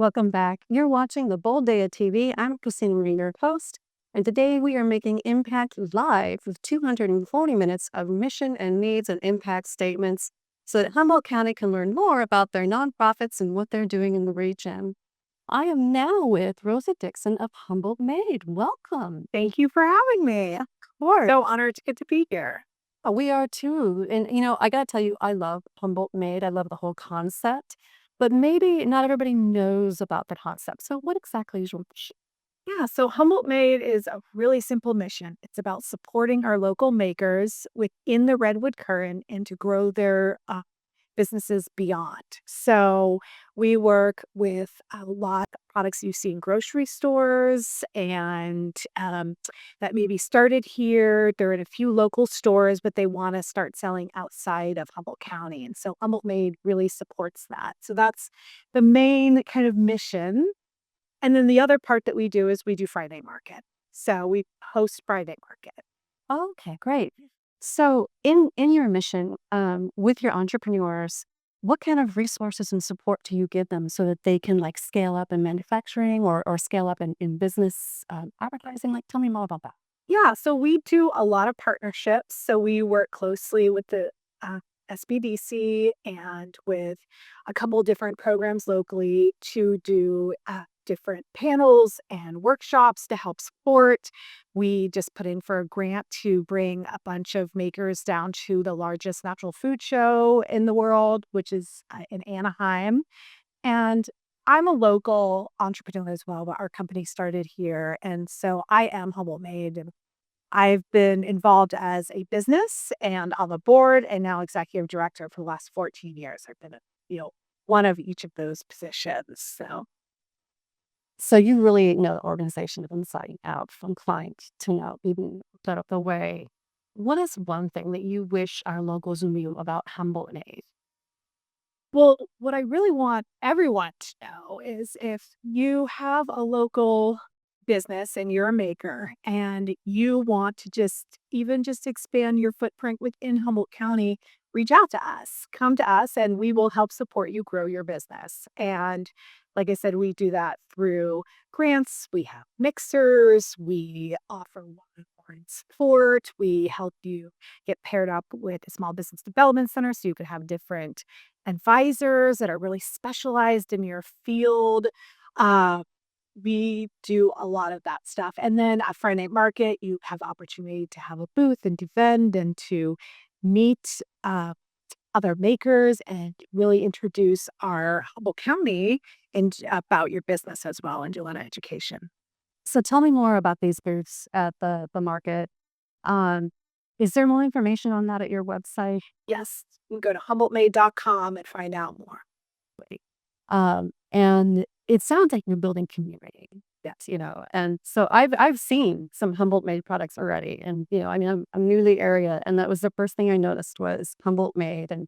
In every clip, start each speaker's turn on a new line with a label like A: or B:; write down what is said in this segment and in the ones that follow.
A: Welcome back. You're watching The Bold Day of TV. I'm Christina Marie, your host, and today we are making Impact Live with 240 minutes of mission and needs and impact statements so that Humboldt County can learn more about their nonprofits and what they're doing in the region. I am now with Rosa Dixon of Humboldt Made. Welcome.
B: Thank you for having me.
A: Of course.
B: So honored to get to be here.
A: We are too. And, I got to tell you, I love Humboldt Made. I love the whole concept, but maybe not everybody knows about the concept. So, what exactly is your mission?
B: Yeah, so Humboldt Made is a really simple mission. It's about supporting our local makers within the Redwood Current and to grow their businesses beyond. So we work with a lot of products you see in grocery stores and that maybe started here. They're in a few local stores, but they want to start selling outside of Humboldt County. And so Humboldt Made really supports that. So that's the main kind of mission. And then the other part that we do is we do Friday market. So we host Friday market.
A: Okay, great. So, in your mission, with your entrepreneurs, what kind of resources and support do you give them so that they can like scale up in manufacturing or scale up in business advertising? Like, tell me more about that.
B: Yeah, so we do a lot of partnerships. So we work closely with the SBDC and with a couple different programs locally to do different panels and workshops to help support. We just put in for a grant to bring a bunch of makers down to the largest natural food show in the world, which is in Anaheim. And I'm a local entrepreneur as well, but our company started here. And so I am Humboldt Made. And I've been involved as a business and on the board and now executive director for the last 14 years. I've been, one of each of those positions.
A: So you really know the organization inside out from client to now even set up the way. What is one thing that you wish our locals knew about Humboldt Made?
B: Well, what I really want everyone to know is if you have a local business and you're a maker and you want to just expand your footprint within Humboldt County, reach out to us. Come to us and we will help support you grow your business. And like I said, we do that through grants, we have mixers, we offer one-on-one support, we help you get paired up with a small business development center so you can have different advisors that are really specialized in your field. Uh, we do a lot of that stuff. And then at Friday Night Market, you have the opportunity to have a booth and to vend and to meet other makers and really introduce our Humboldt County and about your business as well and do a lot of education.
A: So tell me more about these booths at the market. Um, is there more information on that at your website?
B: Yes, you can go to HumboldtMade.com and find out more.
A: And it sounds like you're building community. Yes, and so I've seen some Humboldt Made products already, and I mean I'm new to the area, and that was the first thing I noticed was Humboldt Made, and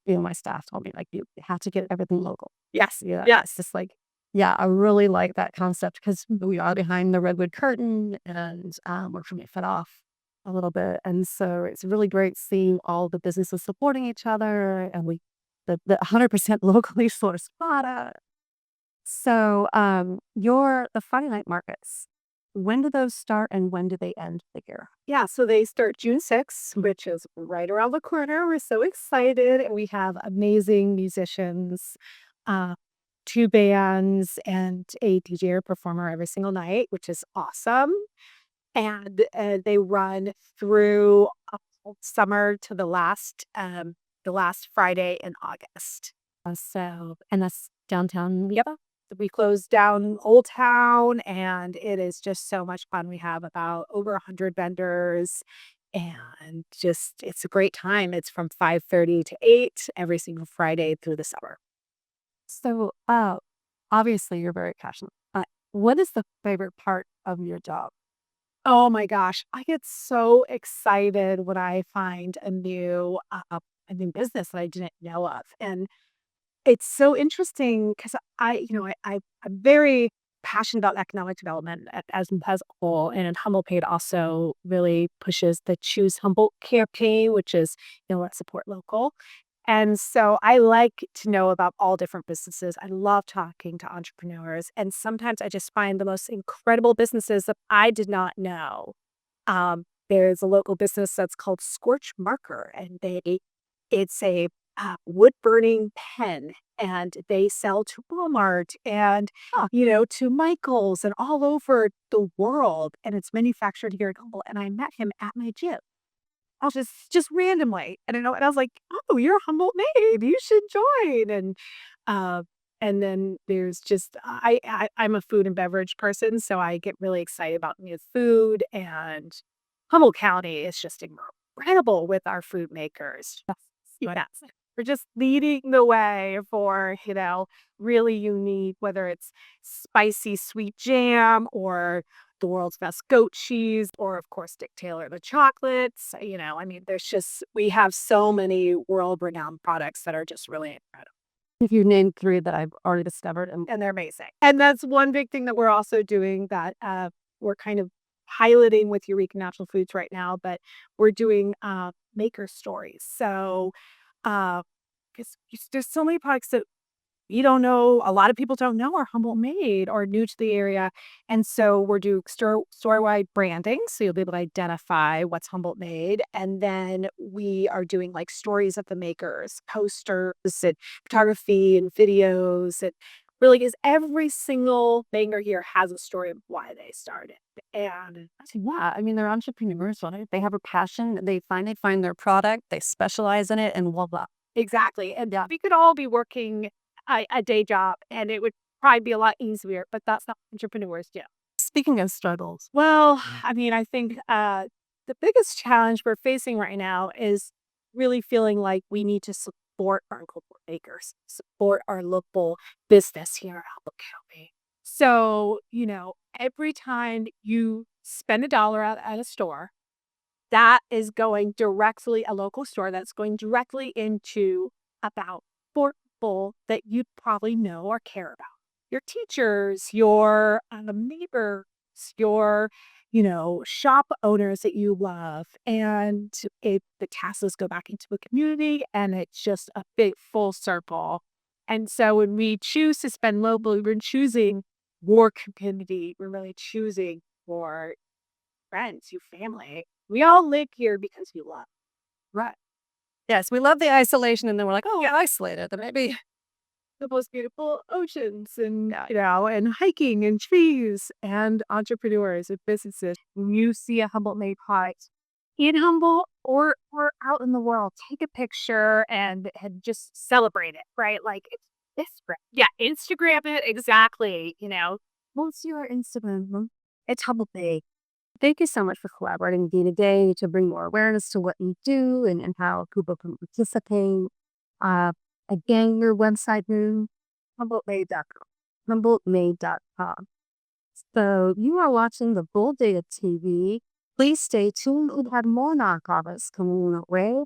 A: my staff told me like you have to get everything local.
B: Yes,
A: Yeah, it's
B: yes.
A: just like yeah, I really like that concept because we are behind the redwood curtain, and we're trying to fit off a little bit, and so it's really great seeing all the businesses supporting each other, and the 100% locally sourced product. So, the Friday night markets, when do those start and when do they end the year?
B: Yeah, so they start June 6th, which is right around the corner. We're so excited. And we have amazing musicians, uh, two bands, and a DJ or performer every single night, which is awesome. And they run through summer to the last Friday in August.
A: And that's downtown.
B: Yep. We closed down Old Town, and it is just so much fun. We have about over 100 vendors, and just it's a great time. It's from 5:30 to 8 every single Friday through the summer.
A: So, obviously you're very passionate. What is the favorite part of your job?
B: Oh my gosh, I get so excited when I find a new business that I didn't know of, and it's so interesting because I'm very passionate about economic development as a whole, and Humboldt Paid also really pushes the Choose Humboldt campaign, which is, let's support local. And so I like to know about all different businesses. I love talking to entrepreneurs. And sometimes I just find the most incredible businesses that I did not know. There's a local business that's called Scorch Marker, and it's a wood burning pen, and they sell to Walmart and to Michaels and all over the world. And it's manufactured here in Humboldt. And I met him at my gym. I was just randomly, and I was like, "Oh, you're Humboldt Made, you should join." Uh, and then there's just I'm a food and beverage person, so I get really excited about new food, and Humboldt County is just incredible with our food makers. Yes. We're just leading the way for, really unique, whether it's spicy sweet jam or the world's best goat cheese, or of course, Dick Taylor, the chocolates. I mean, we have so many world renowned products that are just really incredible.
A: If you named 3 that I've already discovered, and
B: And they're amazing. And that's one big thing that we're also doing that we're kind of piloting with Eureka Natural Foods right now, but we're doing maker stories. So, because there's so many products that you don't know, a lot of people don't know are Humboldt made or new to the area. And so we're doing store-wide branding. So you'll be able to identify what's Humboldt made. And then we are doing like stories of the makers, posters and photography and videos. It really is every single maker here has a story of why they started. And
A: yeah, I mean, they're entrepreneurs, right? They have a passion, they find their product, they specialize in it, and voila.
B: exactly. And we could all be working a day job and it would probably be a lot easier, but that's not what entrepreneurs do.
A: Speaking of struggles,
B: Well, I mean, I think the biggest challenge we're facing right now is really feeling like we need to support our local bakers, support our local business here in Humboldt County. So, every time you spend $1 at a store, that is going directly a local store that's going directly into about 4 people that you'd probably know or care about. Your teachers, your, neighbors, your, shop owners that you love, and the taxes go back into the community, and it's just a big full circle. And so when we choose to spend locally, we're choosing your community. We're really choosing for friends, your family. We all live here because we love.
A: right? Yes, we love the isolation, and then we're like, "Oh, we're isolated, then maybe."
B: The most beautiful oceans and,
A: Yeah.
B: and hiking and trees and entrepreneurs and businesses. When you see a Humboldt made product in Humboldt or out in the world, take a picture and just celebrate it, right? Like it's this, yeah, Instagram it exactly.
A: What's your Instagram? It's Humble Day. Thank you so much for collaborating with me today to bring more awareness to what you do and how people can participate. Uh, Again, your website is HumboldtMade.com. HumboldtMade.com. So you are watching the Bull Data TV. Please stay tuned. We have more nonprofits coming your way.